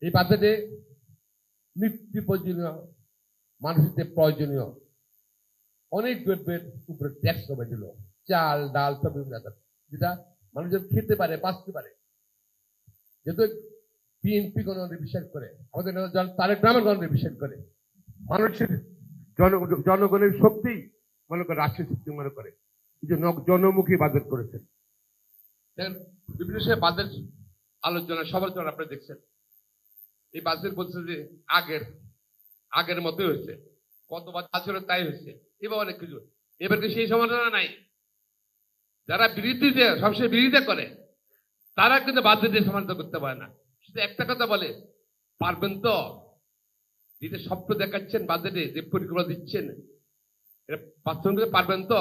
এই বাজেটে নিত্য প্রয়োজনীয় মানুষের প্রয়োজনীয় অনেক দ্রব্যের উপরে ট্যাক্স কমে দিল, চাল ডাল সব যেটা মানুষজন খেতে পারে, বাঁচতে পারে। যেহেতু বিএনপি গণতন্ত্রে বিশ্বাস করে, আমাদের তারেক রহমান গণতন্ত্রে বিশ্বাস করে, মানুষের জনগণের শক্তি মনে করে, রাষ্ট্রীয় শক্তি মনে করে, এই যে জনমুখী বাজেট করেছেন। বিভিন্ন সময় বাজেট আলোচনা সমালোচনা আপনারা দেখছেন। এই বাজেট বলছে যে আগের মতোই হয়েছে, কতবার ছিল তাই হয়েছে, এবার অনেক কিছু। এবার সেই সমালোচনা নাই। যারা বিরোধীতে সবসময় বিরোধিতা করে তারা কিন্তু বাজেটের সমালোচনা করতে পারে না। শুধু একটা কথা বলে, পারবেন তো? যেটা স্বপ্ন দেখাচ্ছেন বাজেটে, যে পরিকল্পনা দিচ্ছেন, এটা বাস্তবায়ন করতে পারবেন তো?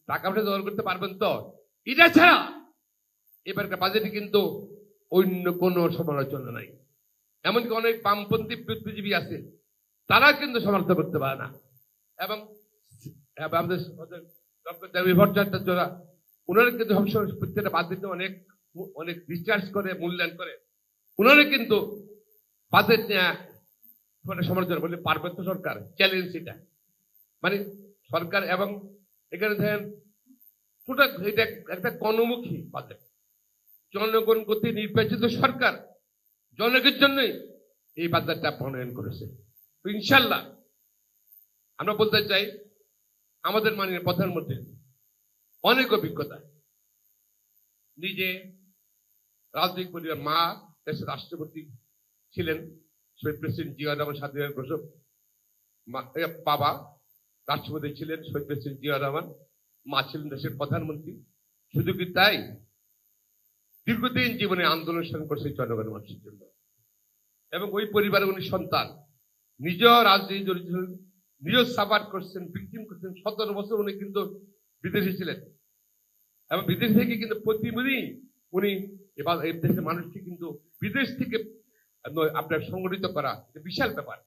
টাকা পয়সা জোগাড় করতে পারবেন তো? এটা ছাড়া এবারকার বাজেটে কিন্তু অন্য কোনো সমালোচনা নাই। এমনকি অনেক বামপন্থী বুদ্ধিজীবী আছে, তারা কিন্তু সমালোচনা করতে পারে না। এবং আমাদের ওনারা কিন্তু প্রত্যেকটা বাজেটে অনেক অনেক রিসার্চ করে, মূল্যায়ন করে। ওনারা কিন্তু বাজেট নিয়ে সমালোচনা বলে, পারবে তো সরকার? চ্যালেঞ্জ এটা। মানে সরকার, এবং এখানে দেখেন এটা একটা গণমুখী বাজেট। জনগণ কর্তৃক নির্বাচিত সরকার জনগণের জন্যই এই বাজেটটা প্রণয়ন করেছে। ইনশাল্লাহ আমরা বলতে চাই, আমাদের মাননীয় প্রধানমন্ত্রী অনেক অভিজ্ঞতা, নিজে রাজনৈতিক পরিবার, মা দেশের রাষ্ট্রপতি ছিলেন শহীদ প্রেসিডেন্ট জিয়া রহমান, স্বাধীনতা ঘোষক। বাবা রাষ্ট্রপতি ছিলেন শহীদ প্রেসিডেন্ট জিয়া রহমান, মা ছিলেন দেশের প্রধানমন্ত্রী। শুধু কি তাই, দীর্ঘদিন জীবনে আন্দোলন সংগ্রাম করছে জনগণের মানুষের জন্য। এবং ওই পরিবারের উনি সন্তান, নিজেও রাজনীতি জড়িত ছিলেন, নিজেও সাফার করছেন, ভিকটিম করছেন। 17 বছর উনি কিন্তু বিদেশে ছিলেন, এবং বিদেশ থেকে কিন্তু প্রতিদিনই উনি এবার এই দেশের মানুষকে কিন্তু বিদেশ থেকে আপনার সংগঠিত করা বিশাল ব্যাপার,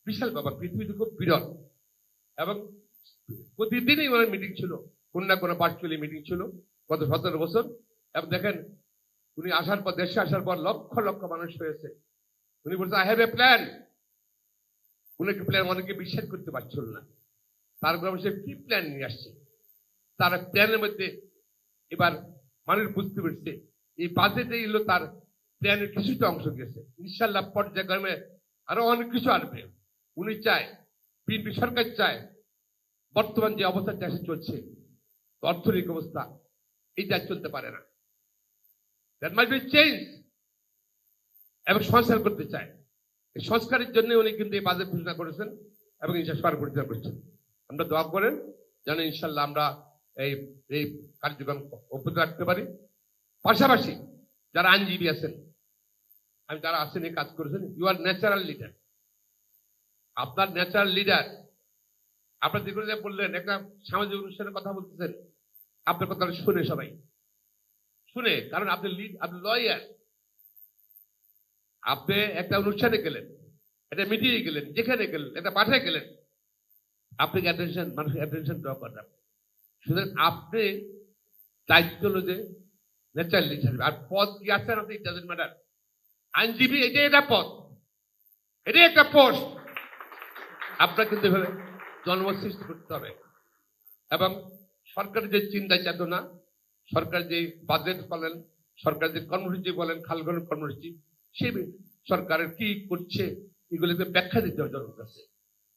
বিশাল ব্যাপার, পৃথিবীতে খুব বিরল। এবং প্রতিদিনই ওনার মিটিং ছিল, কোন না কোনো ভার্চুয়ালি মিটিং ছিল গত 17 বছর। এবং দেখেন, উনি আসার পর, দেশে আসার পর লক্ষ লক্ষ মানুষ হয়েছে। উনি বলছেন, আই হ্যাভ এ প্ল্যান। উনি প্ল্যান অনেকে বিশ্বাস করতে পারছিল না। তারপর সে কি প্ল্যান নিয়ে আসছে, তার প্ল্যানের মধ্যে এবার মানুষ বুঝতে পেরেছে এই বাজেটে এলো তার প্ল্যানের কিছুটা অংশ গেছে। ইনশাল্লাহ পর্যায়ক্রমে আরো অনেক কিছু আসবে। উনি চায়, বিএনপি সরকার চায়, বর্তমান যে অবস্থা দেশে চলছে, অর্থনৈতিক অবস্থা, এটা চলতে পারে না। That might be change. এবং সংস্কার করতে চায়। এই সংস্কারের জন্য উনি কিন্তু এই বাজেট ঘোষণা করেছেন এবং সরকার পরিচালনা করছেন। আমরা দোয়া করেন যেন ইনশাল্লাহ আমরা এই কার্যক্রম অব্যাহত রাখতে পারি। পাশাপাশি যারা আইনজীবী আছেন, আমি যারা আছেন, এই কাজ করেছেন, ইউ আর ন্যাচারাল লিডার। আপনার ন্যাচারাল লিডার। আপনার যেগুলো বললেন, একটা সামাজিক অনুষ্ঠানের কথা বলতেছেন, আপনার কথা শুনে সবাই শুনে, কারণ আপনি লয়ার। আপনি একটা অনুষ্ঠানে গেলেন, একটা মিটিংয়ে গেলেন, যেখানে গেলেন, একটা পাঠায় গেলেন, আপনাকে অ্যাটেনশন, মানুষের অ্যাটেনশন ড্র করেন। সুতরাং আপনি দায়িত্ব হলো যে ন্যাচারাল লিডার। আর পদ কি আছেন আপনি, ইট ডাজন্ট ম্যাটার। আইনজীবী এটাই একটা পদ, এটাই একটা পোস্ট। আপনার কিন্তু এভাবে জনমত সৃষ্টি করতে হবে। এবং সরকারের যে চিন্তা চেতনা, সরকার যে বাজেট বলেন, সরকার যে কর্মসূচি বলেন, খালগণের কর্মসূচি, সে সরকারের কি করছে এগুলোকে ব্যাখ্যা দিতে হবে জনগণের কাছে।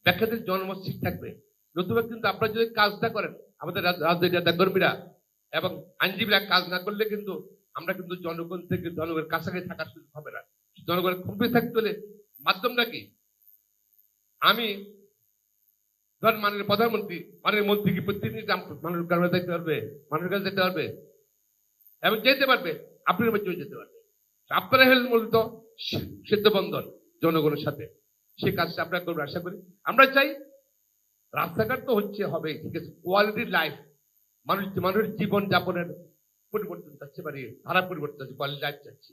ব্যাখ্যা দিতে জনমত ঠিক থাকবে। নতুবা কিন্তু আপনারা যদি কাজটা করেন, আমাদের রাজনৈতিক নেতা কর্মীরা এবং আইনজীবীরা কাজ না করলে কিন্তু আমরা কিন্তু জনগণ থেকে জনগণের কাছাকাছি থাকার সুযোগ হবে না। জনগণের খুবই থাকতে হলে মাধ্যমটা কি? আমি ধর মাননীয় প্রধানমন্ত্রী, মাননীয় মন্ত্রী কি প্রতিদিন মানুষের কাছে যেতে পারবে? মানুষের কাছে যেতে পারবে এবং যেতে পারবে, আপনার মধ্যেও যেতে পারবে। আপনারা হলেন মূলত সেতু বন্ধন জনগণের সাথে। সে কাজটা আমরা করবো আশা করি। আমরা চাই রাস্তাঘাট তো হচ্ছে, হবে, ঠিক আছে, কোয়ালিটি লাইফ, মানুষের জীবন যাপনের পরিবর্তন চাচ্ছে, ধারা পরিবর্তন চাচ্ছে, কোয়ালিটি লাইফ চাচ্ছি।